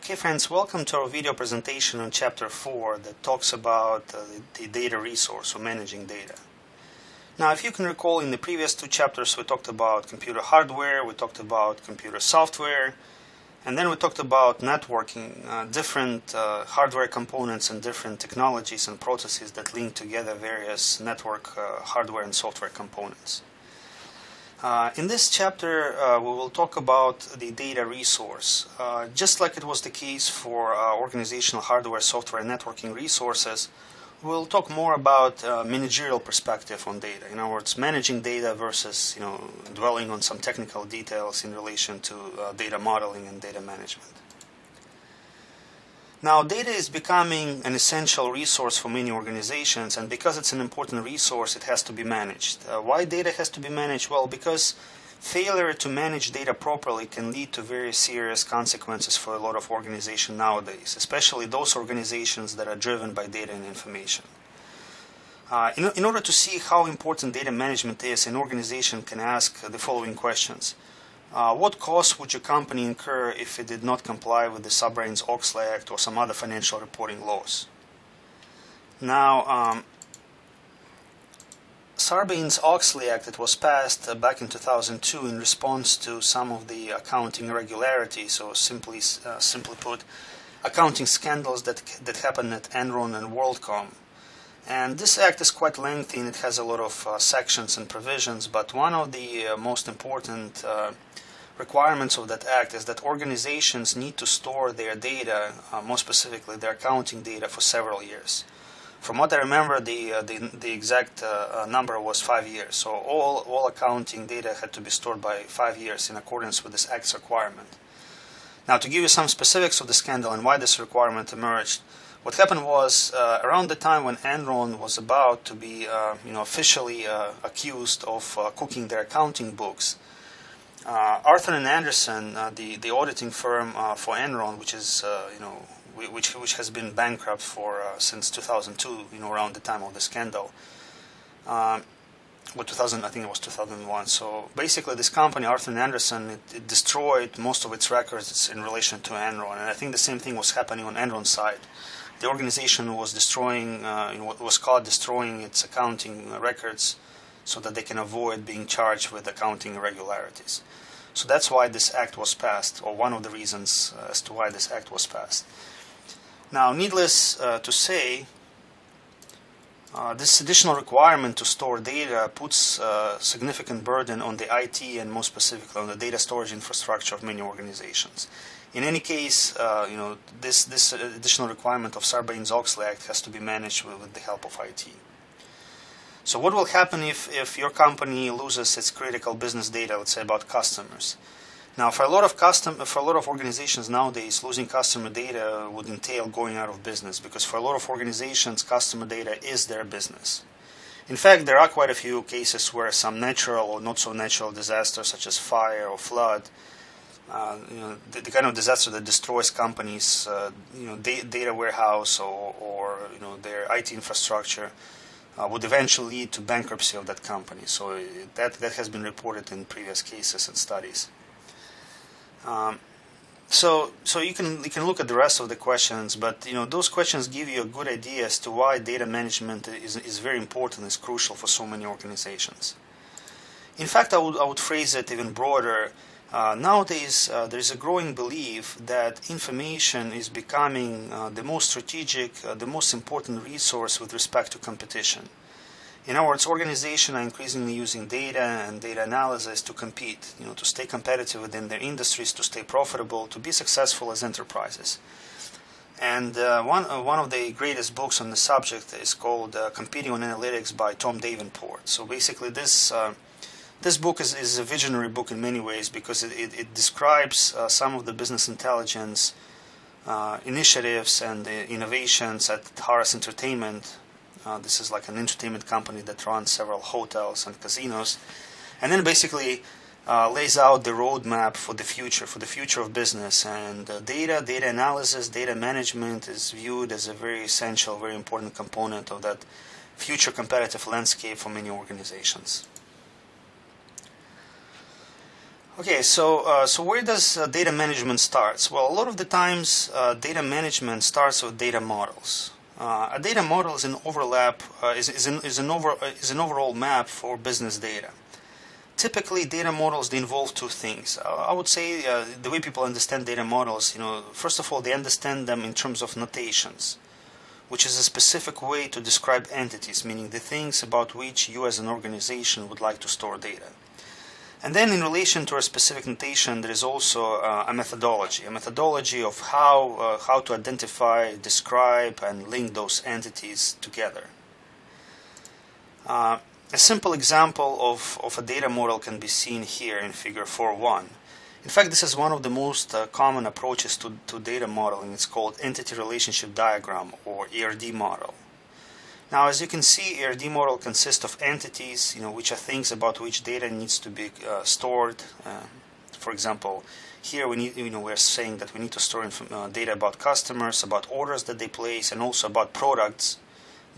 Okay friends, welcome to our video presentation on chapter 4 that talks about the data resource or managing data. Now if you can recall, in the previous two chapters we talked about computer hardware, we talked about computer software, and then we talked about networking, different hardware components and different technologies and processes that link together various network hardware and software components. In this chapter, we will talk about the data resource. Just like it was the case for organizational hardware, software, and networking resources, we'll talk more about managerial perspective on data. In other words, managing data versus dwelling on some technical details in relation to data modeling and data management. Now, data is becoming an essential resource for many organizations, and because it's an important resource, it has to be managed. Why data has to be managed? Well, because failure to manage data properly can lead to very serious consequences for a lot of organizations nowadays, especially those organizations that are driven by data and information. In order to see how important data management is, an organization can ask the following questions. What costs would your company incur if it did not comply with the Sarbanes-Oxley Act or some other financial reporting laws? Now, Sarbanes-Oxley Act, it was passed back in 2002 in response to some of the accounting irregularities, or simply put, accounting scandals that happened at Enron and WorldCom. And this act is quite lengthy and it has a lot of sections and provisions, but one of the most important requirements of that act is that organizations need to store their data, more specifically their accounting data, for several years. From what I remember, the exact number was 5 years. So all accounting data had to be stored by 5 years in accordance with this act's requirement. Now, to give you some specifics of the scandal and why this requirement emerged, what happened was around the time when Enron was about to be officially accused of cooking their accounting books, Arthur and Anderson, the auditing firm for Enron, which is which has been bankrupt for since 2002, around the time of the scandal. I think it was 2001. So basically, this company, Arthur and Anderson, it destroyed most of its records in relation to Enron, and I think the same thing was happening on Enron's side. The organization was destroying, was caught destroying its accounting records, so that they can avoid being charged with accounting irregularities. So that's why this act was passed, or one of the reasons as to why this act was passed. Now, needless to say, this additional requirement to store data puts significant burden on the IT and more specifically on the data storage infrastructure of many organizations. In any case, this additional requirement of Sarbanes-Oxley Act has to be managed with the help of IT. So what will happen if your company loses its critical business data, let's say about customers? Now, for a lot of organizations nowadays, losing customer data would entail going out of business, because for a lot of organizations, customer data is their business. In fact, there are quite a few cases where some natural or not so natural disasters, such as fire or flood, the kind of disaster that destroys companies, data warehouse or their IT infrastructure, would eventually lead to bankruptcy of that company. So that has been reported in previous cases and studies. So you can look at the rest of the questions, but those questions give you a good idea as to why data management is very important, is crucial for so many organizations. In fact, I would phrase it even broader. Nowadays, there is a growing belief that information is becoming the most strategic, the most important resource with respect to competition. In other words, organizations are increasingly using data and data analysis to compete, to stay competitive within their industries, to stay profitable, to be successful as enterprises. And one of the greatest books on the subject is called Competing on Analytics by Tom Davenport. So basically, this book is a visionary book in many ways, because it describes some of the business intelligence initiatives and innovations at Harris Entertainment. This is like an entertainment company that runs several hotels and casinos, and then basically lays out the roadmap for the future of business. And data analysis, data management is viewed as a very essential, very important component of that future competitive landscape for many organizations. Okay, so where does data management starts? Well, a lot of the times data management starts with data models. A data model is an overlap is an overall map for business data. Typically, data models, they involve two things. I would say the way people understand data models, first of all, they understand them in terms of notations, which is a specific way to describe entities, meaning the things about which you as an organization would like to store data. And then in relation to a specific notation, there is also a methodology of how to identify, describe, and link those entities together. A simple example of a data model can be seen here in figure 4.1. In fact, this is one of the most common approaches to data modeling. It's called Entity Relationship Diagram, or ERD model. Now, as you can see, ERD model consists of entities, which are things about which data needs to be stored. For example, here we're saying that we need to store data about customers, about orders that they place, and also about products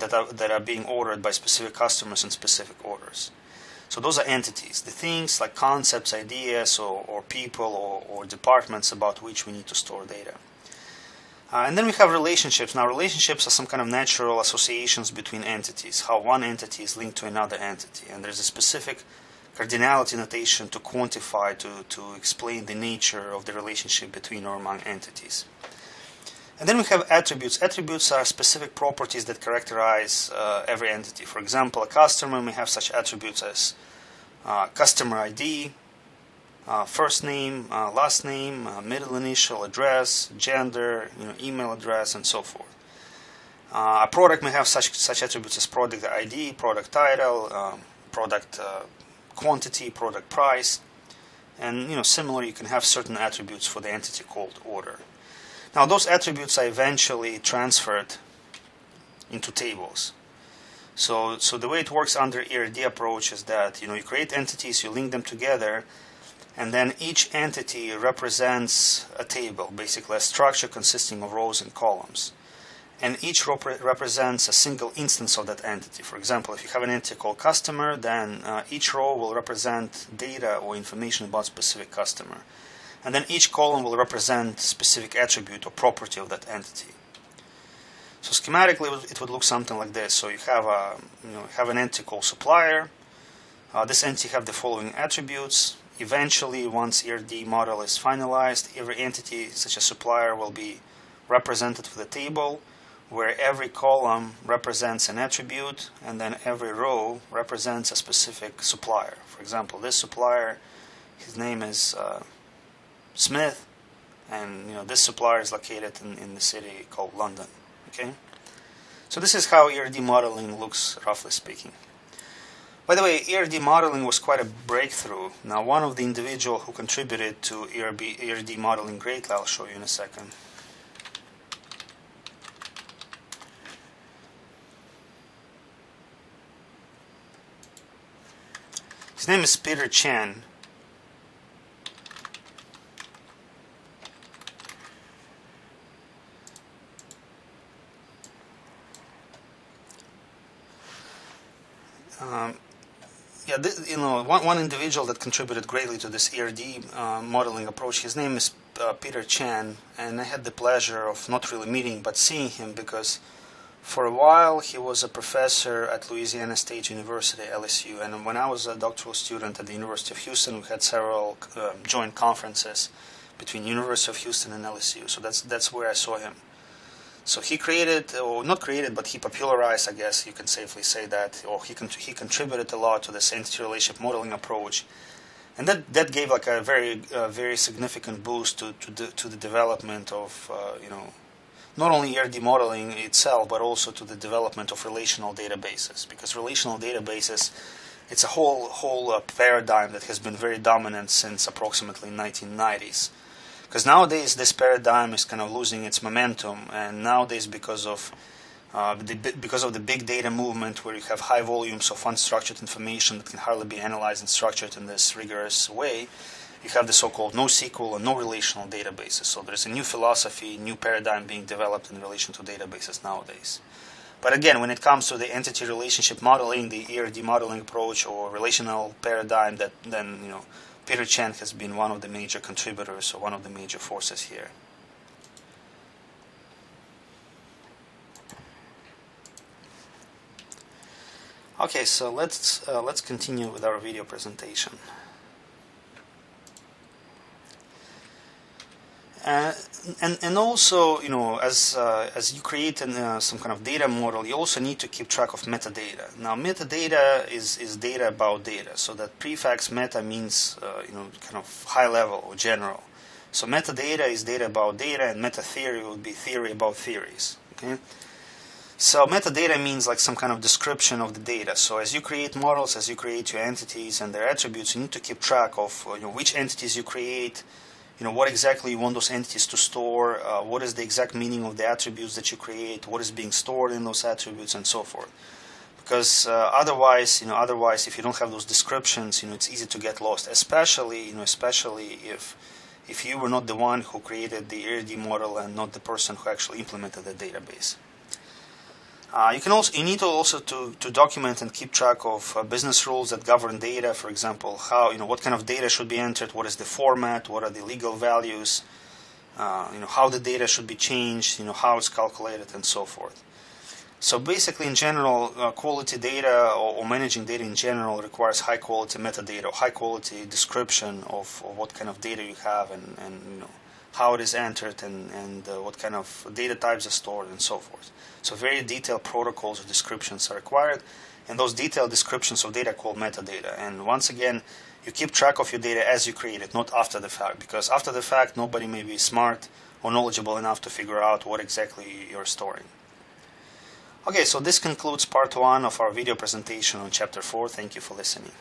that are being ordered by specific customers in specific orders. So those are entities, the things like concepts, ideas, or people or departments about which we need to store data. And then we have relationships. Now, relationships are some kind of natural associations between entities, how one entity is linked to another entity. And there's a specific cardinality notation to quantify, to explain the nature of the relationship between or among entities. And then we have attributes. Attributes are specific properties that characterize every entity. For example, a customer may have such attributes as customer ID, first name, last name, middle initial, address, gender, email address, and so forth. A product may have such attributes as product ID, product title, product quantity, product price, and similarly, you can have certain attributes for the entity called order. Now, those attributes are eventually transferred into tables. So the way it works under ERD approach is that you create entities, you link them together, and then each entity represents a table, basically a structure consisting of rows and columns. And each row represents a single instance of that entity. For example, if you have an entity called customer, then each row will represent data or information about specific customer. And then each column will represent specific attribute or property of that entity. So schematically, it would look something like this. So you have an entity called supplier. This entity have the following attributes. Eventually, once ERD model is finalized, every entity, such as supplier, will be represented with a table where every column represents an attribute, and then every row represents a specific supplier. For example, this supplier, his name is Smith, and this supplier is located in the city called London. Okay, so this is how ERD modeling looks, roughly speaking. By the way, ERD modeling was quite a breakthrough. Now, one of the individuals who contributed to ERD modeling greatly, I'll show you in a second. His name is Peter Chan. One individual that contributed greatly to this ERD modeling approach, his name is Peter Chan, and I had the pleasure of not really meeting but seeing him, because for a while he was a professor at Louisiana State University, LSU, and when I was a doctoral student at the University of Houston, we had several joint conferences between University of Houston and LSU, so that's where I saw him. So he created, or not created, but he popularized, I guess you can safely say that, or he contributed a lot to this entity relationship modeling approach, and that gave like a very significant boost to the development of not only ERD modeling itself, but also to the development of relational databases, because relational databases, it's a whole paradigm that has been very dominant since approximately 1990s. Because nowadays this paradigm is kind of losing its momentum, and nowadays because of the big data movement, where you have high volumes of unstructured information that can hardly be analyzed and structured in this rigorous way, you have the so-called NoSQL and no relational databases. So there's a new philosophy, new paradigm being developed in relation to databases nowadays. But again, when it comes to the entity relationship modeling, the ERD modeling approach or relational paradigm that then Peter Chen has been one of the major contributors, or one of the major forces here. Okay, so let's continue with our video presentation. And also, you know, as you create some kind of data model, you also need to keep track of metadata. Now, metadata is data about data. So that prefix meta means you know, kind of high level or general. So metadata is data about data, and meta theory would be theory about theories. Okay. So metadata means like some kind of description of the data. So as you create models, as you create your entities and their attributes, you need to keep track of you know, which entities you create. You know, what exactly you want those entities to store, what is the exact meaning of the attributes that you create, what is being stored in those attributes, and so forth. Because otherwise, if you don't have those descriptions, you know, it's easy to get lost. Especially if you were not the one who created the ERD model and not the person who actually implemented the database. You need to document and keep track of business rules that govern data. For example, what kind of data should be entered, what is the format, what are the legal values, how the data should be changed, how it's calculated, and so forth. So basically, in general, quality data or managing data in general requires high quality metadata, or high quality description of what kind of data you have, and how it is entered, and what kind of data types are stored, and so forth. So very detailed protocols or descriptions are required, and those detailed descriptions of data are called metadata. And once again, you keep track of your data as you create it, not after the fact, because after the fact, nobody may be smart or knowledgeable enough to figure out what exactly you're storing. Okay, so this concludes part 1 of our video presentation on Chapter 4. Thank you for listening.